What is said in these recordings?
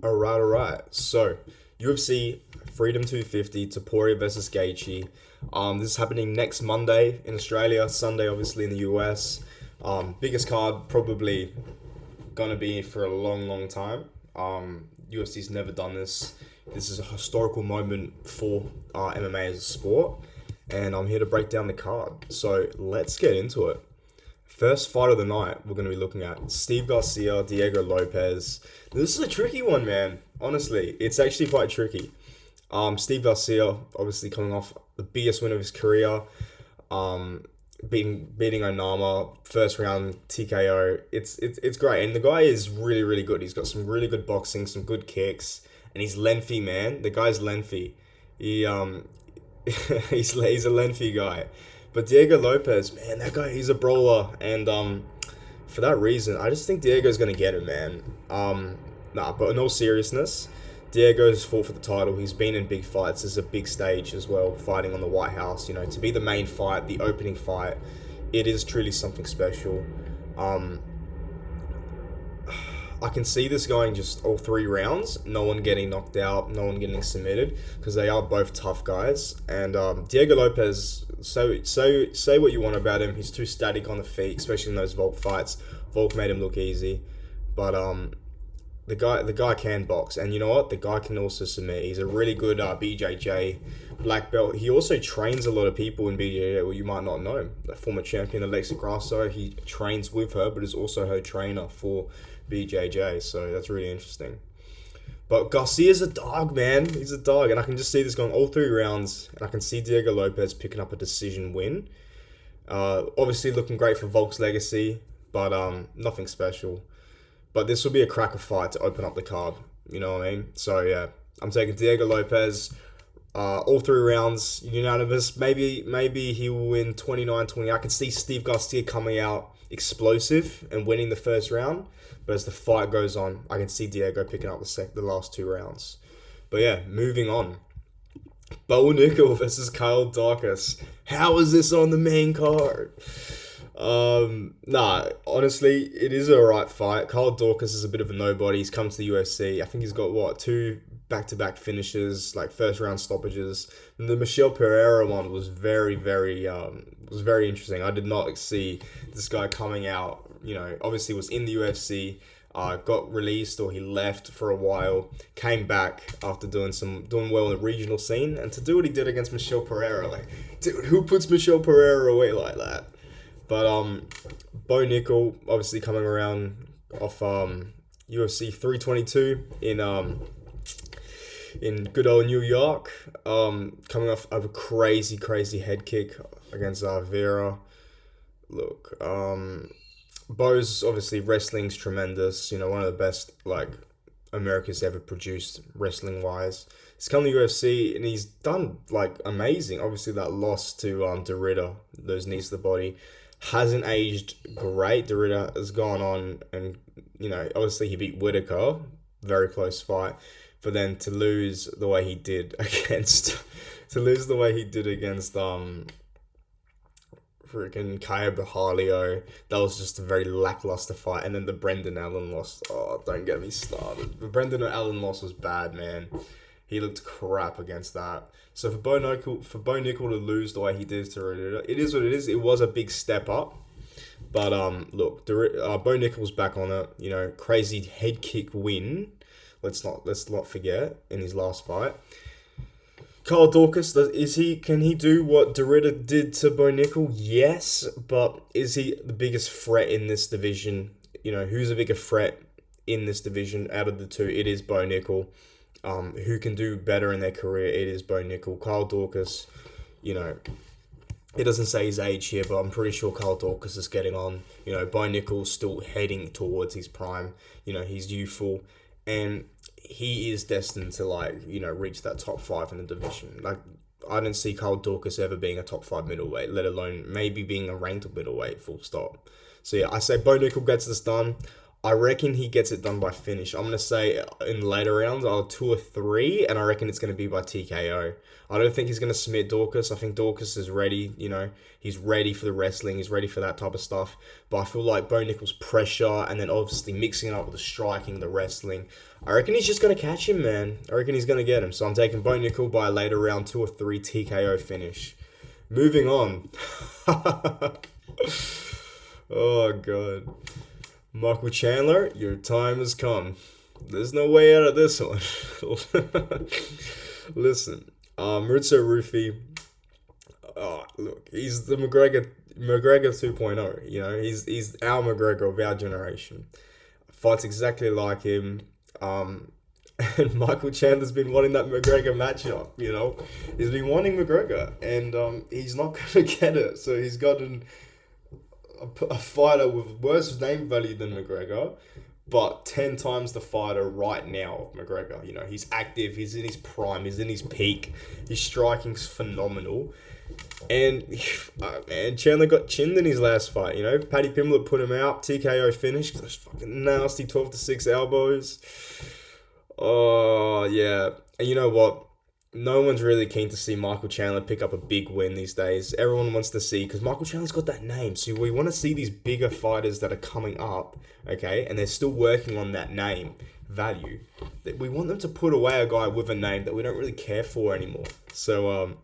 Alright. So, UFC Freedom 250, Topuria versus Gaethje. This is happening next Monday in Australia, Sunday obviously in the US. Biggest card probably gonna be for a long, long time. UFC's never done this. This is a historical moment for MMA as a sport, and I'm here to break down the card. So let's get into it. First fight of the night, we're going to be looking at Steve Garcia, Diego Lopez. This is a tricky one, man. Honestly, it's actually quite tricky. Steve Garcia, obviously coming off the biggest win of his career, beating Onama, first round TKO. It's great, and the guy is really, really good. He's got some really good boxing, some good kicks, and he's lengthy, man. The guy's lengthy. He he's a lengthy guy. But Diego Lopez, man, that guy, he's a brawler. And for that reason, I just think Diego's going to get him, man. But in all seriousness, Diego's fought for the title. He's been in big fights. It's a big stage as well, fighting on the White House. You know, to be the main fight, the opening fight, it is truly something special. I can see this going just all 3 rounds. No one getting knocked out. No one getting submitted, because they are both tough guys. And Diego Lopez, say what you want about him. He's too static on the feet, especially in those Volk fights. Volk made him look easy, but the guy can box, and you know what? The guy can also submit. He's a really good BJJ black belt. He also trains a lot of people in BJJ. Well, you might not know. The former champion Alexa Grasso, he trains with her, but is also her trainer for BJJ. So that's really interesting. But Garcia's a dog, man. He's a dog, and I can just see this going all 3 rounds, and I can see Diego Lopez picking up a decision win. Obviously looking great for Volk's legacy, but nothing special. But this will be a cracker fight to open up the card. You know what I mean? So yeah, I'm taking Diego Lopez. All 3 rounds, unanimous. Maybe he will win 29-20. I can see Steve Garcia coming out explosive and winning the first round. But as the fight goes on, I can see Diego picking up the last 2 rounds. But yeah, moving on. Bo Nickel versus Kyle Dawkins. How is this on the main card? Honestly, it is a right fight. Kyle Dawkins is a bit of a nobody. He's come to the UFC. I think he's got 2 back-to-back finishes, like first round stoppages. And the Michel Pereira one was very, very interesting. I did not see this guy coming out. You know, obviously was in the UFC, got released, or he left for a while, came back after doing well in the regional scene, and to do what he did against Michel Pereira, like, dude, who puts Michel Pereira away like that? But Bo Nickel obviously coming around off UFC 322 in good old New York, coming off of a crazy head kick against Vera. Look, Bo's obviously wrestling's tremendous. You know, one of the best America's ever produced wrestling wise. He's come to UFC and he's done amazing. Obviously that loss to Derrida, those knees to the body, hasn't aged great. Derrida has gone on and, you know, obviously he beat Whitaker, very close fight, but then to lose the way he did against freaking Kaya Bahalio, that was just a very lackluster fight. And then the Brendan Allen loss, oh, don't get me started. The Brendan Allen loss was bad, man. He looked crap against that. So for Bo Nickel to lose the way he did to Derrida, it is what it is. It was a big step up. But look, Bo Nickel's back on it. You know, crazy head kick win. Let's not forget, in his last fight. Kyle Dawkins, can he do what Derrida did to Bo Nickel? Yes, but is he the biggest threat in this division? You know, who's a bigger threat in this division out of the 2? It is Bo Nickel. Who can do better in their career? It is Bo Nickel. Kyle Dawkins, you know, it doesn't say his age here, but I'm pretty sure Kyle Dawkins is getting on. You know, Bo Nickel's still heading towards his prime. You know, he's youthful, and he is destined to reach that top 5 in the division. I don't see Kyle Dawkins ever being a top 5 middleweight, let alone maybe being a ranked middleweight, full stop. So yeah, I say Bo Nickel gets this done. I reckon he gets it done by finish. I'm gonna say in later rounds, I'll 2 or 3, and I reckon it's gonna be by TKO. I don't think he's gonna submit Dorcas. I think Dorcas is ready. He's ready for the wrestling. He's ready for that type of stuff. But I feel like Bo Nickal's pressure, and then obviously mixing it up with the striking, the wrestling. I reckon he's just gonna catch him, man. I reckon he's gonna get him. So I'm taking Bo Nickal by a later round 2 or 3 TKO finish. Moving on. Oh god. Michael Chandler, your time has come. There's no way out of this one. Listen, Maurizio Rufi. Oh, look, he's the McGregor 2.0. He's our McGregor of our generation. Fights exactly like him. And Michael Chandler's been wanting that McGregor matchup. He's been wanting McGregor, and he's not gonna get it. So he's got a fighter with worse name value than McGregor, but 10 times the fighter right now of McGregor. He's active, he's in his prime, he's in his peak, his striking's phenomenal. And man, Chandler got chinned in his last fight. Paddy Pimblett put him out, TKO finish, those fucking nasty 12-6 elbows. Oh yeah. And you know what? No one's really keen to see Michael Chandler pick up a big win these days. Everyone wants to see, because Michael Chandler's got that name. So we want to see these bigger fighters that are coming up, okay? And they're still working on that name value. We want them to put away a guy with a name that we don't really care for anymore. So,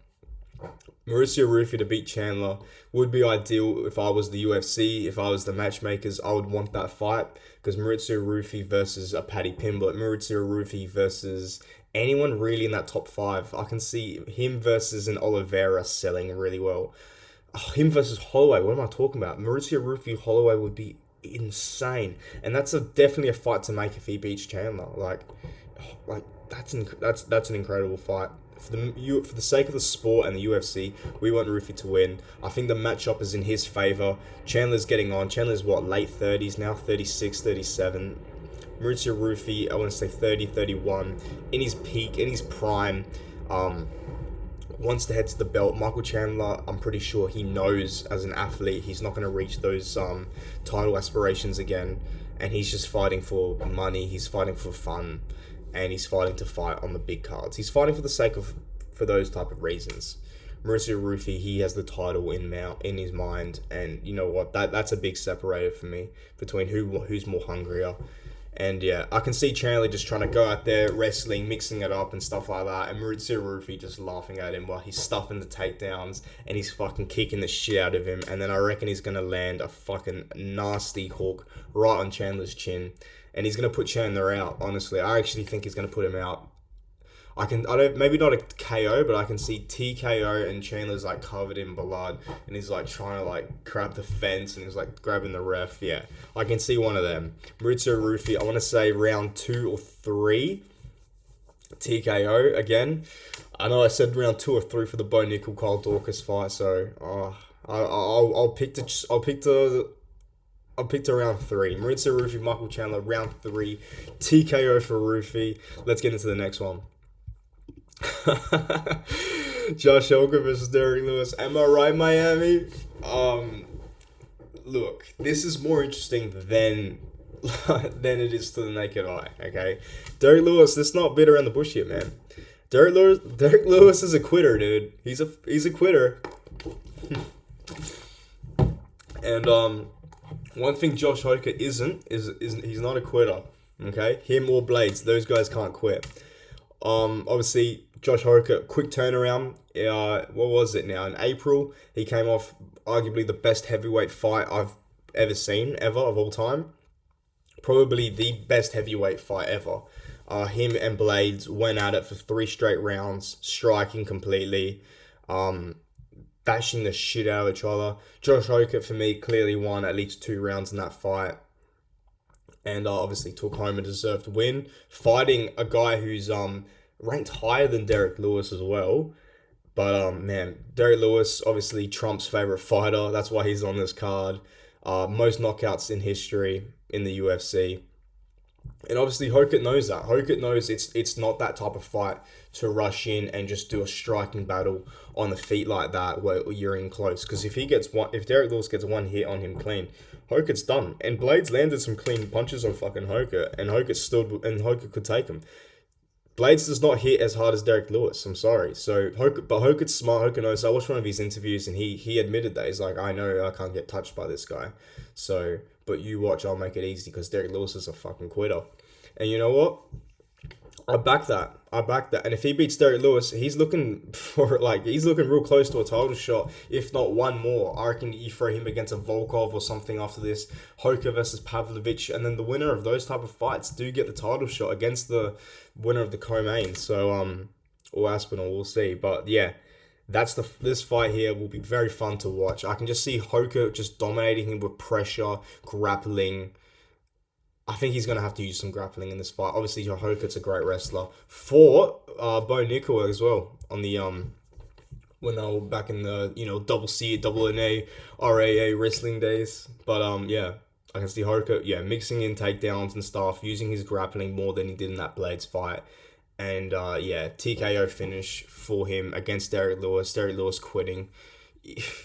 Mauricio Rufy to beat Chandler would be ideal if I was the UFC. If I was the matchmakers, I would want that fight. Because Mauricio Rufy versus a Paddy Pimblett, Mauricio Rufy versus anyone really in that top 5. I can see him versus an Oliveira selling really well. Oh, him versus Holloway, what am I talking about? Mauricio Rufy Holloway would be insane. And that's definitely a fight to make if he beats Chandler. That's an incredible fight. For the sake of the sport and the UFC, we want Rufy to win. I think the matchup is in his favor. Chandler's getting on. Chandler's late 30s now, 36, 37. Mauricio Rufy, I want to say 30, 31, in his peak, in his prime, wants to head to the belt. Michael Chandler, I'm pretty sure he knows as an athlete he's not going to reach those title aspirations again, and he's just fighting for money, he's fighting for fun, and he's fighting to fight on the big cards. He's fighting for the sake of, for those type of reasons. Mauricio Rufy, he has the title in his mind, and you know what, that's a big separator for me between who's more hungrier. And yeah, I can see Chandler just trying to go out there, wrestling, mixing it up and stuff like that. And Mauricio Rufy just laughing at him while he's stuffing the takedowns and he's fucking kicking the shit out of him. And then I reckon he's going to land a fucking nasty hook right on Chandler's chin. And he's going to put Chandler out, honestly. I actually think he's going to put him out. Maybe not a KO, but I can see TKO and Chandler's covered in blood and he's trying to grab the fence and he's grabbing the ref. Yeah, I can see one of them. Mauricio Rufy, I want to say round 2 or 3 TKO again. I know I said round 2 or 3 for the Bo Nickal Kyle Dorcas fight, so I'll pick to round 3. Mauricio Rufy, Michael Chandler, round 3 TKO for Rufy. Let's get into the next one. Josh Helker versus Derek Lewis. Am I right, Miami? Look, this is more interesting than it is to the naked eye. Okay, Derek Lewis. Let's not beat around the bush here, man. Derek Lewis is a quitter, dude. He's a quitter. And one thing Josh Helker isn't is he's not a quitter. Okay, him or Blades, those guys can't quit. Obviously, Josh Helker, quick turnaround. What was it now? In April, he came off arguably the best heavyweight fight I've ever seen, of all time. Probably the best heavyweight fight ever. Him and Blades went at it for 3 straight rounds, striking completely, bashing the shit out of each other. Josh Helker, for me, clearly won at least 2 rounds in that fight. And obviously took home a deserved win, fighting a guy who's ranked higher than Derek Lewis as well. But man, Derek Lewis, obviously Trump's favorite fighter. That's why he's on this card. Most knockouts in history in the UFC. And obviously Hokut knows that. Hokut knows it's not that type of fight to rush in and just do a striking battle on the feet like that where you're in close. Because if Derek Lewis gets one hit on him clean, Hokut's done. And Blades landed some clean punches on fucking Hokut, and Hokut could take him. Blades does not hit as hard as Derek Lewis. I'm sorry. But Hokut's smart. Hokut knows. I watched one of his interviews, and he admitted that he's like, I know I can't get touched by this guy. So, but you watch, I'll make it easy because Derek Lewis is a fucking quitter. And you know what? I back that. I back that. And if he beats Derek Lewis, he's looking real close to a title shot, if not one more. I reckon you throw him against a Volkov or something after this, Hoka versus Pavlovich, and then the winner of those type of fights do get the title shot against the winner of the co-main. So or Aspinall, we'll see. But yeah, this fight here will be very fun to watch. I can just see Hoka just dominating him with pressure, grappling. I think he's going to have to use some grappling in this fight. Obviously, Hokut's a great wrestler. For Bo Nickel as well on the when they were back in the double C, double NA, RAA wrestling days. But yeah, I can see Hokut mixing in takedowns and stuff, using his grappling more than he did in that Blades fight. And yeah, TKO finish for him against Derek Lewis. Derek Lewis quitting.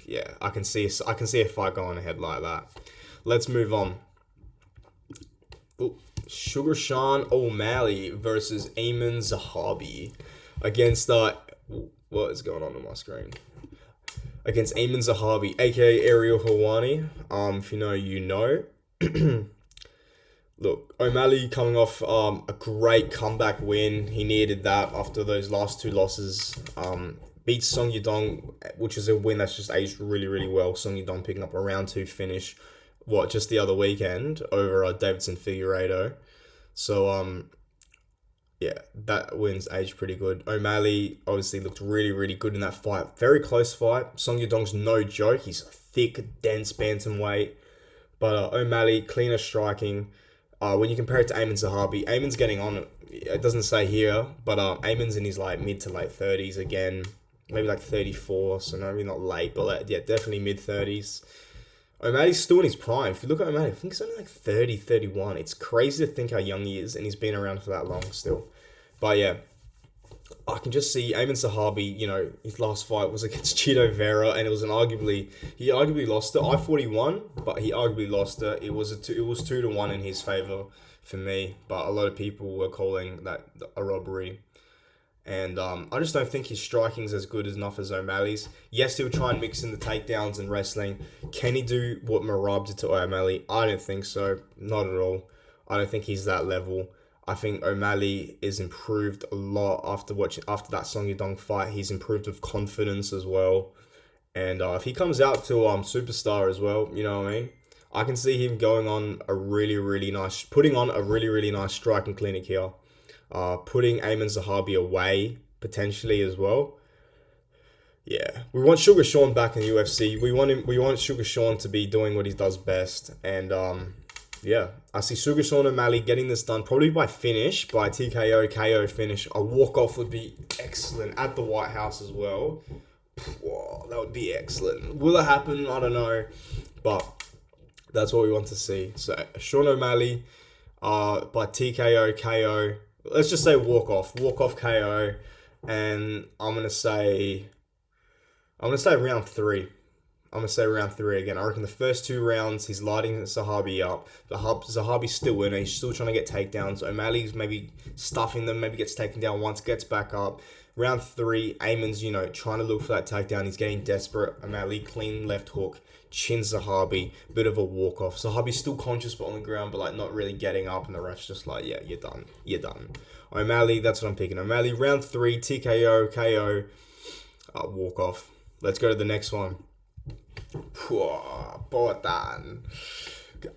Yeah, I can see a fight going ahead like that. Let's move on. Sugar Sean O'Malley versus Ayman Zahabi against what is going on my screen? Against Ayman Zahabi, aka Ariel Helwani. If you know, you know. Look, O'Malley coming off a great comeback win. He needed that after those last two losses. Beats Song Yudong, which is a win that's just aged really, really well. Song Yudong picking up a round 2 finish. Just the other weekend over Davidson Figueiredo. So, yeah, that win's aged pretty good. O'Malley obviously looked really, really good in that fight. Very close fight. Song Yudong's no joke. He's a thick, dense bantamweight. But O'Malley, cleaner striking. When you compare it to Ayman Zahabi, Ayman's getting on, it doesn't say here, but Ayman's in his mid to late 30s again. Maybe 34, so maybe not late, but yeah, definitely mid 30s. O'Malley's still in his prime. If you look at O'Malley, I think he's only 30, 31. It's crazy to think how young he is, and he's been around for that long still. But yeah, I can just see Ayman Zahabi, his last fight was against Chito Vera, and it was he arguably lost it. I-40 won, but he arguably lost it. It was 2-1 in his favor for me, but a lot of people were calling that a robbery. And I just don't think his striking's as good enough as O'Malley's. Yes, he'll try and mix in the takedowns and wrestling. Can he do what Merab did to O'Malley? I don't think so. Not at all. I don't think he's that level. I think O'Malley is improved a lot after that Song Yudong fight. He's improved with confidence as well. And if he comes out to Superstar as well, you know what I mean? I can see him putting on a really, really nice striking clinic here. Putting Ayman Zahabi away potentially as well. Yeah, we want Sugar Sean back in the UFC. We want Sugar Sean to be doing what he does best. And yeah, I see Sugar Sean O'Malley getting this done probably by TKO, KO finish. A walk off would be excellent at the White House as well. Whoa, that would be excellent. Will it happen? I don't know, but that's what we want to see. So Sean O'Malley, by TKO, KO. Let's just say walk off KO, and I'm gonna say round 3. I'm gonna say round 3 again. I reckon the first 2 rounds he's lighting Zahabi up. Zahabi's still in it. He's still trying to get takedowns. O'Malley's maybe stuffing them. Maybe gets taken down once, gets back up. Round 3, Ayman's trying to look for that takedown. He's getting desperate. O'Malley clean left hook. Chins Zahabi, bit of a walk off. Zahabi's still conscious but on the ground, but not really getting up, and the ref's just yeah, you're done. O'Malley, that's what I'm picking. O'Malley, round 3, TKO, KO, walk off. Let's go to the next one. Poatan.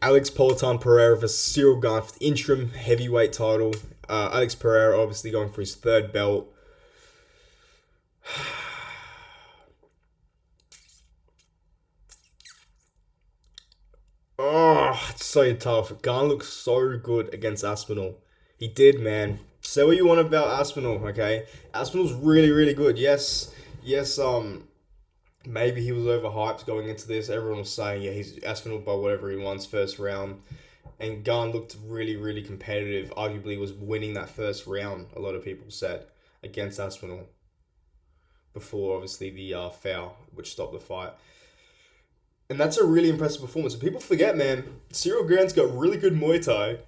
Alex Poatan Pereira versus Cyril Gane for the interim heavyweight title. Alex Pereira obviously going for his 3rd belt. Oh, it's so tough. Gane looks so good against Aspinall. He did, man. Say what you want about Aspinall, okay? Aspinall's really, really good. Yes, maybe he was overhyped going into this. Everyone was saying, yeah, he's Aspinall by whatever he wants first round. and Gunn looked really, really competitive. Arguably was winning that first round, a lot of people said, against Aspinall before obviously the foul, which stopped the fight. And that's a really impressive performance. And people forget, man, Cyril Gann's got really good Muay Thai.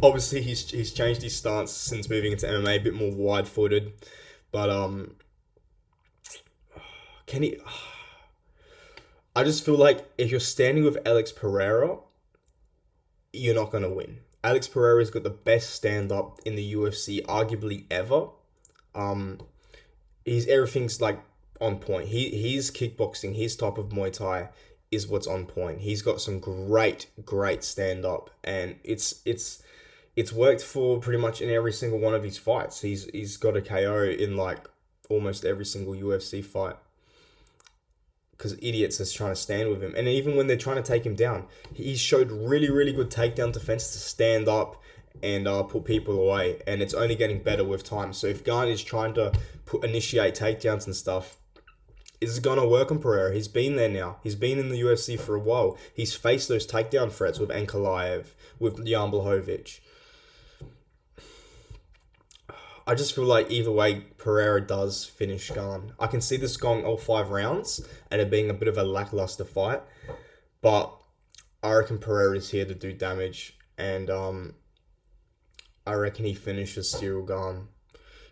Obviously, he's changed his stance since moving into MMA, a bit more wide-footed. But can he? I just feel like if you're standing with Alex Pereira, you're not gonna win. Alex Pereira's got the best stand-up in the UFC, arguably ever. Everything's like on point. He's kickboxing, his type of Muay Thai is what's on point. He's got some great stand up, and it's worked for pretty much in every single one of his fights. He's got a KO in like almost every single UFC fight. Because idiots is trying to stand with him, and even when they're trying to take him down, he showed really good takedown defense to stand up and put people away, and it's only getting better with time. So if Gane is trying to initiate takedowns and stuff, is it gonna work on Pereira? He's been there now. He's been in the UFC for a while. He's faced those takedown threats with Ankalaev, with Jan Blachowicz. I just feel like either way, Pereira does finish Gane. I can see this going all 5 rounds and it being a bit of a lackluster fight, but I reckon Pereira is here to do damage, and I reckon he finishes Cyril Gane.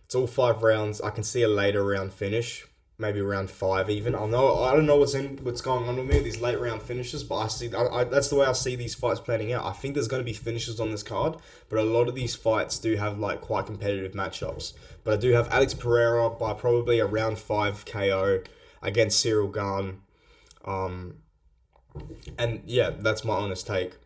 It's all 5 rounds. I can see a later round finish, maybe round 5 even. I don't know what's going on with me, these late round finishes, but that's the way I see these fights planning out. I think there's going to be finishes on this card, but a lot of these fights do have like quite competitive matchups. But I do have Alex Pereira by probably a round 5 KO against Cyril Gane. And yeah, that's my honest take.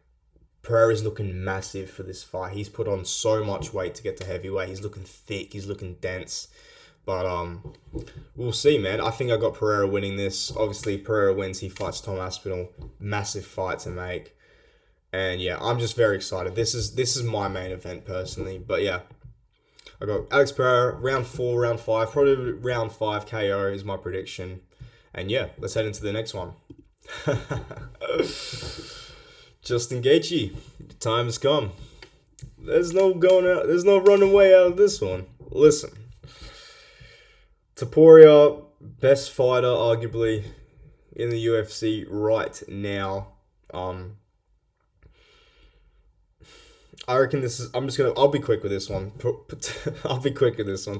Pereira's looking massive for this fight. He's put on so much weight to get to heavyweight. He's looking thick. He's looking dense. But we'll see, man. I think I got Pereira winning this. Obviously, Pereira wins. He fights Tom Aspinall. Massive fight to make. And yeah, I'm just very excited. This is my main event personally. But yeah, I got Alex Pereira, round 4, round 5. Probably round 5 KO is my prediction. And yeah, let's head into the next one. Justin Gaethje, the time has come. There's no going out. There's no running way out of this one. Listen, Topuria, best fighter arguably in the UFC right now. I reckon this is. I'll be quick with this one.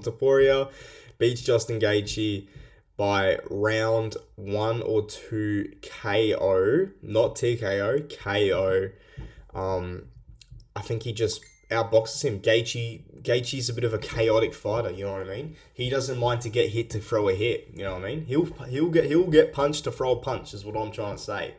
Topuria beats Justin Gaethje by round 1 or 2 KO, not TKO, KO. I think he just outboxes him. Gaethje's a bit of a chaotic fighter, you know what I mean? He doesn't mind to get hit to throw a hit, you know what I mean? He'll get punched to throw a punch is what I'm trying to say.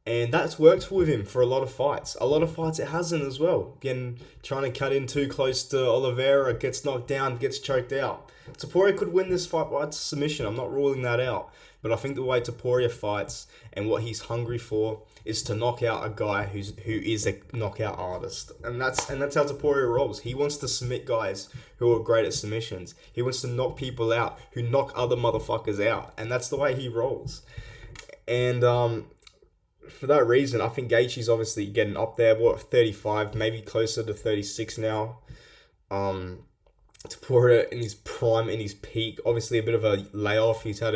And that's worked with him for a lot of fights. A lot of fights it hasn't as well. Again, trying to cut in too close to Oliveira, gets knocked down, gets choked out. Topuria could win this fight by submission. I'm not ruling that out. But I think the way Topuria fights and what he's hungry for is to knock out a guy who is a knockout artist. And that's how Topuria rolls. He wants to submit guys who are great at submissions. He wants to knock people out who knock other motherfuckers out. And that's the way he rolls. And for that reason, I think Gaethje's obviously getting up there, 35, maybe closer to 36 now. Topuria in his prime, in his peak, obviously a bit of a layoff. He's had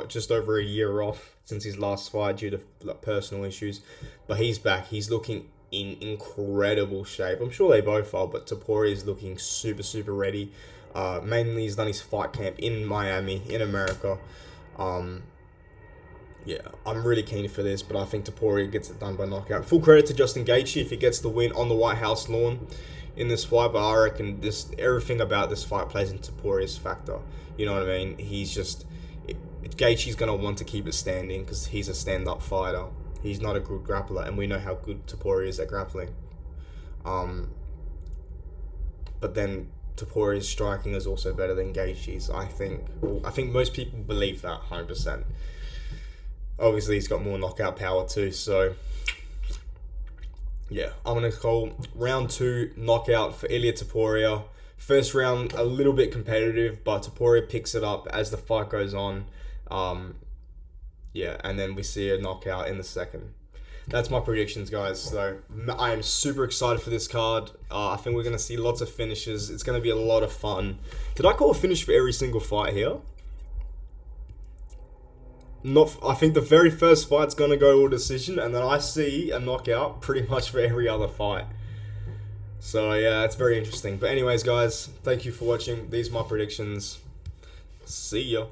just over a year off since his last fight due to personal issues, but he's back. He's looking in incredible shape. I'm sure they both are, but Topuria is looking super ready. Mainly he's done his fight camp in Miami, in America. Yeah, I'm really keen for this, but I think Topuria gets it done by knockout. Full credit to Justin Gaethje if he gets the win on the White House lawn in this fight, but I reckon everything about this fight plays into Topuria's factor. You know what I mean? Gaethje's going to want to keep it standing because he's a stand-up fighter. He's not a good grappler, and we know how good Topuria is at grappling. But then Topuria's striking is also better than Gaethje's. I think most people believe that 100%. Obviously, he's got more knockout power too, so yeah, I'm going to call round 2 knockout for Ilia Topuria. First round, a little bit competitive, but Topuria picks it up as the fight goes on. Yeah, and then we see a knockout in the second. that's my predictions, guys. So I am super excited for this card. I think we're going to see lots of finishes. It's going to be a lot of fun. Did I call a finish for every single fight here? Not. I think the very first fight's going to go to a decision, and then I see a knockout pretty much for every other fight. So yeah, it's very interesting. But anyways, guys, thank you for watching. These are my predictions. See ya.